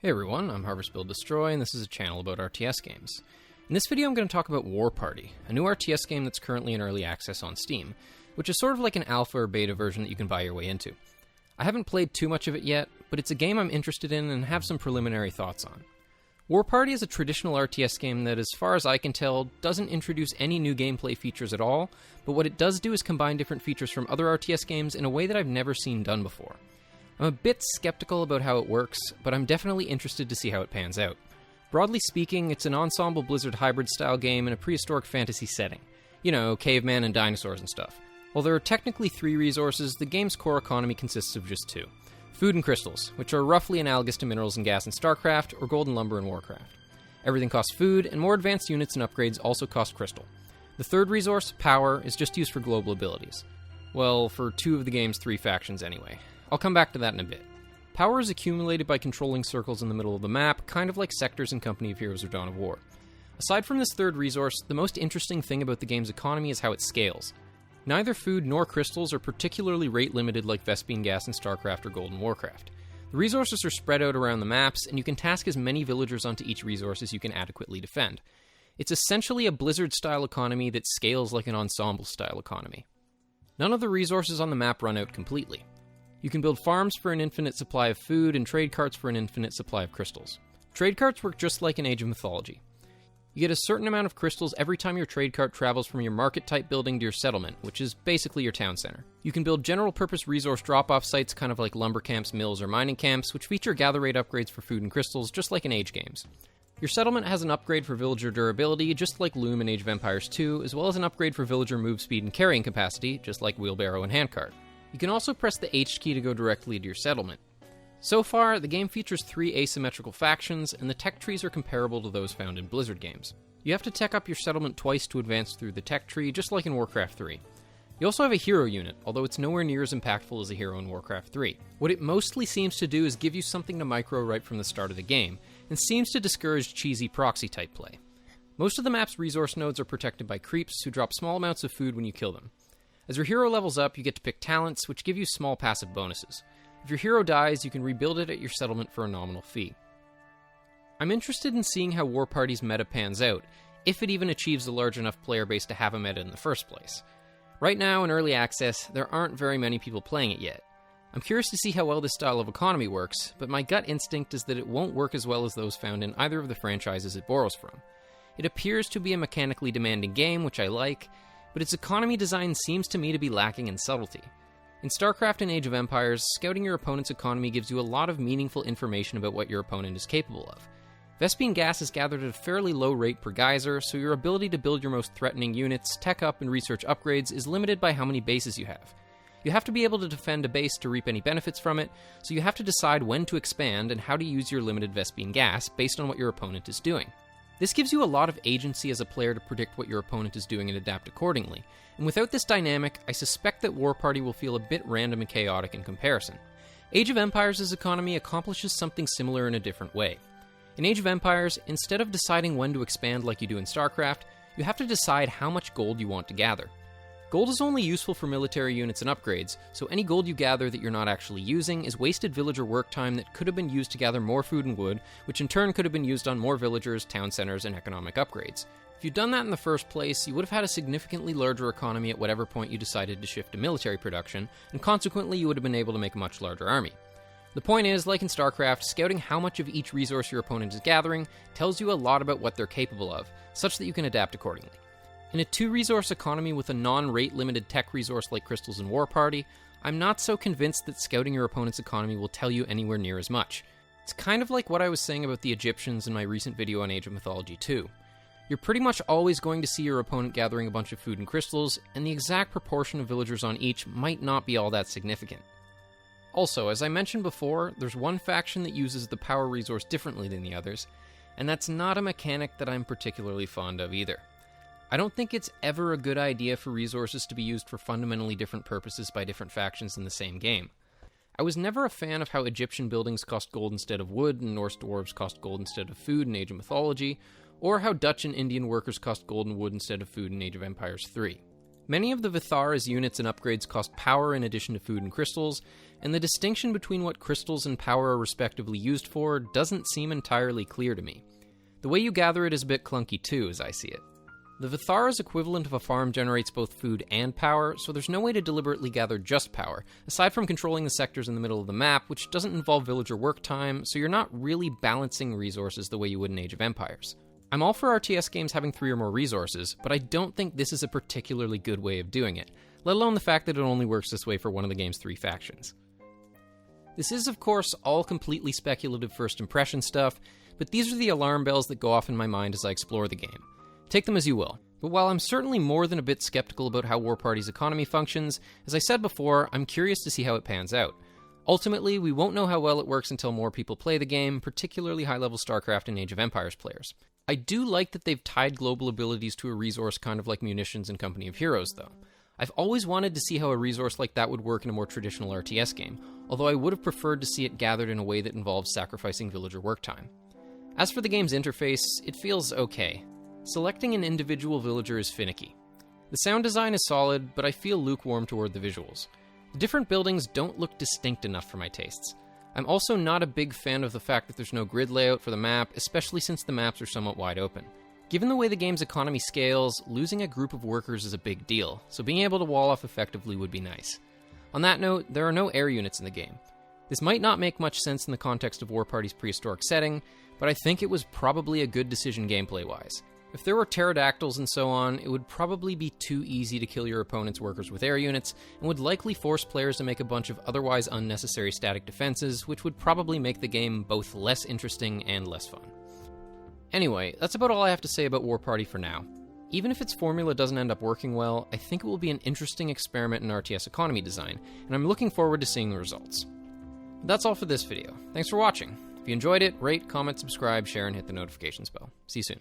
Hey everyone, I'm HarvestBuildDestroy, and this is a channel about RTS games. In this video I'm going to talk about Warparty, a new RTS game that's currently in early access on Steam, which is sort of like an alpha or beta version that you can buy your way into. I haven't played too much of it yet, but it's a game I'm interested in and have some preliminary thoughts on. Warparty is a traditional RTS game that, as far as I can tell, doesn't introduce any new gameplay features at all, but what it does do is combine different features from other RTS games in a way that I've never seen done before. I'm a bit skeptical about how it works, but I'm definitely interested to see how it pans out. Broadly speaking, it's an Ensemble Blizzard hybrid-style game in a prehistoric fantasy setting. You know, caveman and dinosaurs and stuff. While there are technically 3 resources, the game's core economy consists of just 2. Food and crystals, which are roughly analogous to minerals and gas in StarCraft, or gold and lumber in Warcraft. Everything costs food, and more advanced units and upgrades also cost crystal. The third resource, power, is just used for global abilities. Well, for 2 of the game's 3 factions anyway. I'll come back to that in a bit. Power is accumulated by controlling circles in the middle of the map, kind of like sectors in Company of Heroes or Dawn of War. Aside from this third resource, the most interesting thing about the game's economy is how it scales. Neither food nor crystals are particularly rate-limited like Vespene gas in StarCraft or Gold in Warcraft. The resources are spread out around the maps, and you can task as many villagers onto each resource as you can adequately defend. It's essentially a Blizzard-style economy that scales like an Ensemble-style economy. None of the resources on the map run out completely. You can build farms for an infinite supply of food and trade carts for an infinite supply of crystals. Trade carts work just like in Age of Mythology. You get a certain amount of crystals every time your trade cart travels from your market-type building to your settlement, which is basically your town center. You can build general-purpose resource drop-off sites kind of like lumber camps, mills, or mining camps, which feature gather rate upgrades for food and crystals, just like in Age games. Your settlement has an upgrade for villager durability, just like Loom in Age of Empires 2, as well as an upgrade for villager move speed and carrying capacity, just like Wheelbarrow and Handcart. You can also press the H key to go directly to your settlement. So far, the game features 3 asymmetrical factions, and the tech trees are comparable to those found in Blizzard games. You have to tech up your settlement twice to advance through the tech tree, just like in Warcraft 3. You also have a hero unit, although it's nowhere near as impactful as a hero in Warcraft 3. What it mostly seems to do is give you something to micro right from the start of the game, and seems to discourage cheesy proxy-type play. Most of the map's resource nodes are protected by creeps, who drop small amounts of food when you kill them. As your hero levels up, you get to pick talents, which give you small passive bonuses. If your hero dies, you can rebuild it at your settlement for a nominal fee. I'm interested in seeing how Warparty's meta pans out, if it even achieves a large enough player base to have a meta in the first place. Right now, in early access, there aren't very many people playing it yet. I'm curious to see how well this style of economy works, but my gut instinct is that it won't work as well as those found in either of the franchises it borrows from. It appears to be a mechanically demanding game, which I like, but its economy design seems to me to be lacking in subtlety. In StarCraft and Age of Empires, scouting your opponent's economy gives you a lot of meaningful information about what your opponent is capable of. Vespene gas is gathered at a fairly low rate per geyser, so your ability to build your most threatening units, tech up, and research upgrades is limited by how many bases you have. You have to be able to defend a base to reap any benefits from it, so you have to decide when to expand and how to use your limited Vespene gas based on what your opponent is doing. This gives you a lot of agency as a player to predict what your opponent is doing and adapt accordingly, and without this dynamic, I suspect that Warparty will feel a bit random and chaotic in comparison. Age of Empires' economy accomplishes something similar in a different way. In Age of Empires, instead of deciding when to expand like you do in StarCraft, you have to decide how much gold you want to gather. Gold is only useful for military units and upgrades, so any gold you gather that you're not actually using is wasted villager work time that could have been used to gather more food and wood, which in turn could have been used on more villagers, town centers, and economic upgrades. If you'd done that in the first place, you would have had a significantly larger economy at whatever point you decided to shift to military production, and consequently you would have been able to make a much larger army. The point is, like in StarCraft, scouting how much of each resource your opponent is gathering tells you a lot about what they're capable of, such that you can adapt accordingly. In a 2-resource economy with a non-rate limited tech resource like crystals in Warparty, I'm not so convinced that scouting your opponent's economy will tell you anywhere near as much. It's kind of like what I was saying about the Egyptians in my recent video on Age of Mythology 2. You're pretty much always going to see your opponent gathering a bunch of food and crystals, and the exact proportion of villagers on each might not be all that significant. Also, as I mentioned before, there's one faction that uses the power resource differently than the others, and that's not a mechanic that I'm particularly fond of either. I don't think it's ever a good idea for resources to be used for fundamentally different purposes by different factions in the same game. I was never a fan of how Egyptian buildings cost gold instead of wood, and Norse dwarves cost gold instead of food in Age of Mythology, or how Dutch and Indian workers cost gold and wood instead of food in Age of Empires 3. Many of the Vithara's units and upgrades cost power in addition to food and crystals, and the distinction between what crystals and power are respectively used for doesn't seem entirely clear to me. The way you gather it is a bit clunky too, as I see it. The Vithara's equivalent of a farm generates both food and power, so there's no way to deliberately gather just power, aside from controlling the sectors in the middle of the map, which doesn't involve villager work time, so you're not really balancing resources the way you would in Age of Empires. I'm all for RTS games having 3 or more resources, but I don't think this is a particularly good way of doing it, let alone the fact that it only works this way for one of the game's 3 factions. This is, of course, all completely speculative first impression stuff, but these are the alarm bells that go off in my mind as I explore the game. Take them as you will. But while I'm certainly more than a bit skeptical about how Warparty's economy functions, as I said before, I'm curious to see how it pans out. Ultimately, we won't know how well it works until more people play the game, particularly high-level StarCraft and Age of Empires players. I do like that they've tied global abilities to a resource kind of like munitions in Company of Heroes, though. I've always wanted to see how a resource like that would work in a more traditional RTS game, although I would have preferred to see it gathered in a way that involves sacrificing villager work time. As for the game's interface, it feels okay. Selecting an individual villager is finicky. The sound design is solid, but I feel lukewarm toward the visuals. The different buildings don't look distinct enough for my tastes. I'm also not a big fan of the fact that there's no grid layout for the map, especially since the maps are somewhat wide open. Given the way the game's economy scales, losing a group of workers is a big deal, so being able to wall off effectively would be nice. On that note, there are no air units in the game. This might not make much sense in the context of Warparty's prehistoric setting, but I think it was probably a good decision gameplay-wise. If there were pterodactyls and so on, it would probably be too easy to kill your opponent's workers with air units, and would likely force players to make a bunch of otherwise unnecessary static defenses, which would probably make the game both less interesting and less fun. Anyway, that's about all I have to say about Warparty for now. Even if its formula doesn't end up working well, I think it will be an interesting experiment in RTS economy design, and I'm looking forward to seeing the results. That's all for this video. Thanks for watching. If you enjoyed it, rate, comment, subscribe, share, and hit the notifications bell. See you soon.